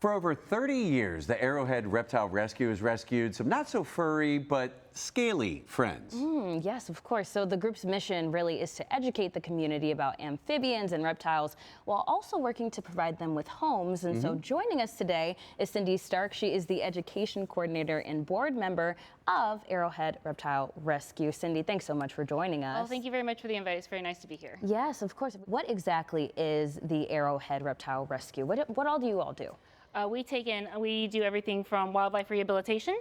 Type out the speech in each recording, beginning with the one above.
For over 30 years, the Arrowhead Reptile Rescue has rescued some not so furry, but scaly friends. Yes, of course. So the group's mission really is to educate the community about amphibians and reptiles while also working to provide them with homes. And so joining us today is Cindy Stark. She is the education coordinator and board member of Arrowhead Reptile Rescue. Cindy, thanks so much for joining us. Well, thank you very much for the invite. It's very nice to be here. Yes, of course. What exactly is the Arrowhead Reptile Rescue? What all do you all do? We do everything from wildlife rehabilitation.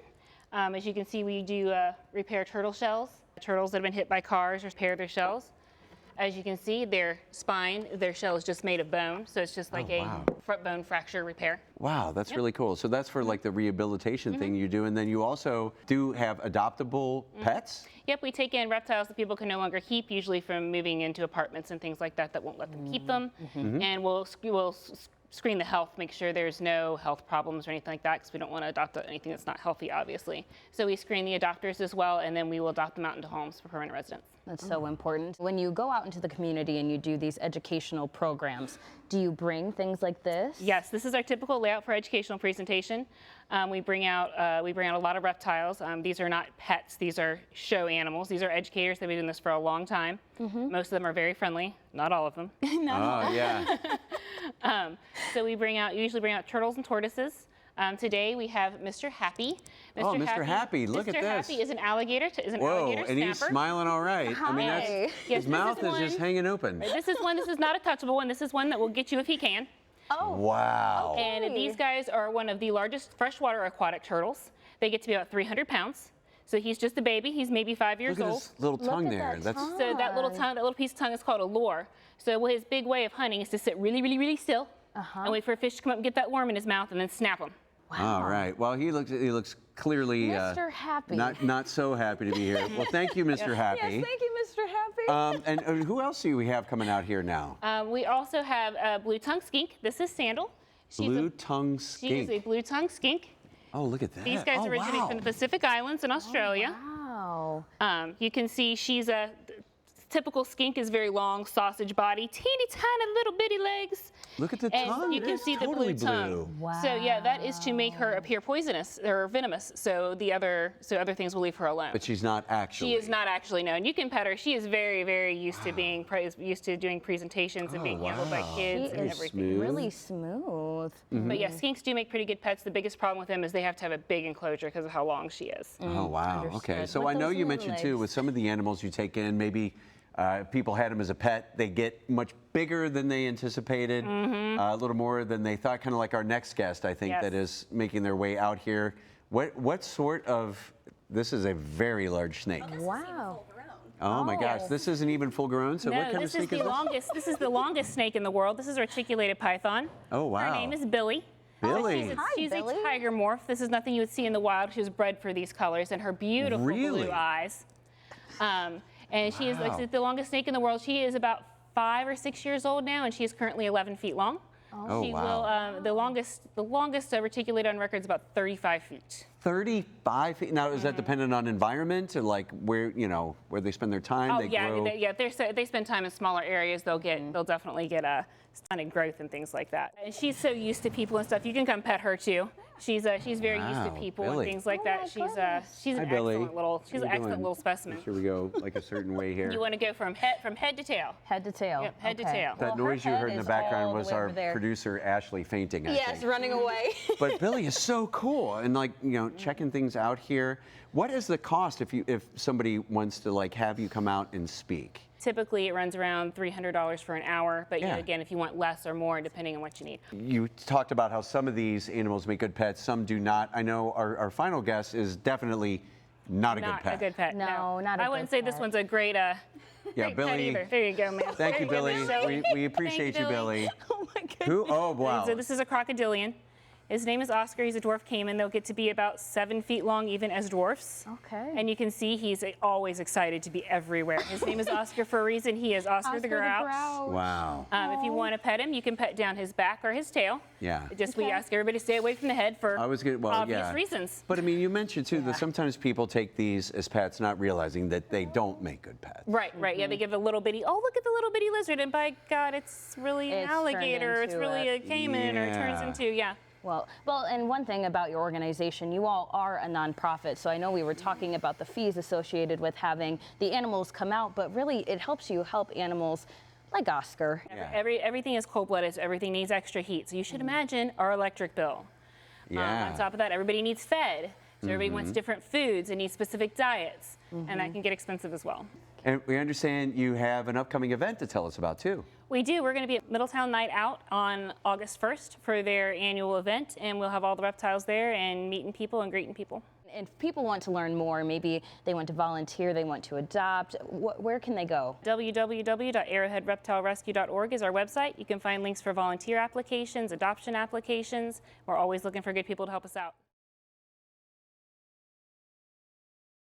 As you can see, we do repair turtle shells. Turtles that have been hit by cars, repair their shells. As you can see, their spine, their shell is just made of bone, so it's just like a bone fracture repair. Wow, that's really cool. So that's for like the rehabilitation thing you do, and then you also do have adoptable pets? Yep, we take in reptiles that people can no longer keep, usually from moving into apartments and things like that won't let them keep them. And we'll screen the health, make sure there's no health problems or anything like that, because we don't want to adopt anything that's not healthy, obviously. So we screen the adopters as well, and then we will adopt them out into homes for permanent residence. That's so important. When you go out into the community and you do these educational programs, do you bring things like this? Yes, this is our typical layout for educational presentation. We bring out a lot of reptiles. These are not pets, these are show animals. These are educators that have been doing this for a long time. Most of them are very friendly, not all of them. Yeah. So we usually bring out turtles and tortoises. Today we have Mr. Happy. Mr. Happy, look at this. Mr. Happy is an alligator, Whoa, and he's smiling all right. Hi. I mean, his mouth is just hanging open. This is not a touchable one. This is one that will get you if he can. Oh. Wow. And these guys are one of the largest freshwater aquatic turtles. They get to be about 300 pounds. So he's just a baby. He's maybe 5 years Look at old. his little tongue there. So that little piece of tongue is called a lure. So his big way of hunting is to sit really, really, really still and wait for a fish to come up and get that worm in his mouth and then snap him. Wow. All right. Well, he looks clearly Mr. Happy. not so happy to be here. Well, thank you, Mr. Happy. Yes, thank you, Mr. Happy. And who else do we have coming out here now? We also have a blue-tongued skink. This is Sandal. Blue-tongued skink. She is a blue-tongued skink. Oh, look at that. These guys originate from the Pacific Islands in Australia. Wow. You can see she's a typical skink is very long, sausage body, teeny tiny little bitty legs. Look at the and tongue. You can see the blue tongue. Wow. So yeah, that is to make her appear poisonous or venomous. So other things will leave her alone. But she's not actually. She is not actually known. You can pet her. She is very, very used to being used to doing presentations and being handled by kids and everything. Smooth. Really smooth. But yeah, skinks do make pretty good pets. The biggest problem with them is they have to have a big enclosure because of how long she is. Oh wow. Understood. Okay. So With I know those you little mentioned too legs. with some of the animals you take in, maybe people had them as a pet. They get much bigger than they anticipated, a little more than they thought. Kind of like our next guest, I think, Yes. that is making their way out here. What sort of? This is a very large snake. Wow. Oh my gosh, this isn't even full grown. So what No, kind of this is snake the is this? longest. This is the longest snake in the world. This is reticulated python. Oh wow. Her name is Billy. Billy. She's Billy. a tiger morph. This is nothing you would see in the wild. She was bred for these colors and her beautiful Really? blue eyes. And she is Wow. like the longest snake in the world. She is about 5 or 6 years old now, and she is currently 11 feet long. Oh, She wow. will. The longest reticulated on record is about 35 feet. 35 feet. Now, is that dependent on environment or like where where they spend their time? Oh they yeah, grow? they spend time in smaller areas. They'll definitely get a stunted growth and things like that. And she's so used to people and stuff. You can come pet her too. She's very used to Wow, people Billy. and things like that. She's Hi, an Billy. she's How an you excellent doing? little specimen. Here we go, like a certain way here. You want to go from head to tail. Head to tail. Yep, head to Okay. tail. That Well, her noise you head heard in the is background all was the way our over there. producer Ashley fainting. I Yes, think. running away. But Billy is so cool and like checking things out here. What is the cost if somebody wants to like have you come out and speak? Typically, it runs around $300 for an hour, but Yeah. again, if you want less or more, depending on what you need. You talked about how some of these animals make good pets, some do not. I know our final guest is definitely not a good pet. Not a good pet. No, not a I wouldn't good say this pet. one's a great, Yeah, great pet Billy. either. There you go, man. Thank you, There go, Billy. Billy. We appreciate you, Billy. Oh my goodness. Who? Oh, wow. So this is a crocodilian. His name is Oscar. He's a dwarf caiman. They'll get to be about 7 feet long, even as dwarfs. Okay. And you can see he's always excited to be everywhere. His name is Oscar for a reason. He is Oscar the Grouch. Wow. If you want to pet him, you can pet down his back or his tail. Yeah. We ask everybody to stay away from the head for obvious reasons. But I mean, you mentioned too that sometimes people take these as pets, not realizing that they don't make good pets. Right. Yeah, they give a little bitty, oh, look at the little bitty lizard, and by God, it's really an It's turned alligator, it's into really a- a caiman, or it turns Yeah. into, Well, and one thing about your organization, you all are a nonprofit, so I know we were talking about the fees associated with having the animals come out, but really it helps you help animals like Oscar. Yeah. Everything is cold-blooded, so everything needs extra heat. So you should imagine our electric bill. Yeah. On top of that, everybody needs fed. So everybody wants different foods and needs specific diets, and that can get expensive as well. And we understand you have an upcoming event to tell us about too. We do. We're going to be at Middletown Night Out on August 1st for their annual event, and we'll have all the reptiles there and meeting people and greeting people. If people want to learn more, maybe they want to volunteer, they want to adopt, where can they go? www.arrowheadreptilerescue.org is our website. You can find links for volunteer applications, adoption applications. We're always looking for good people to help us out.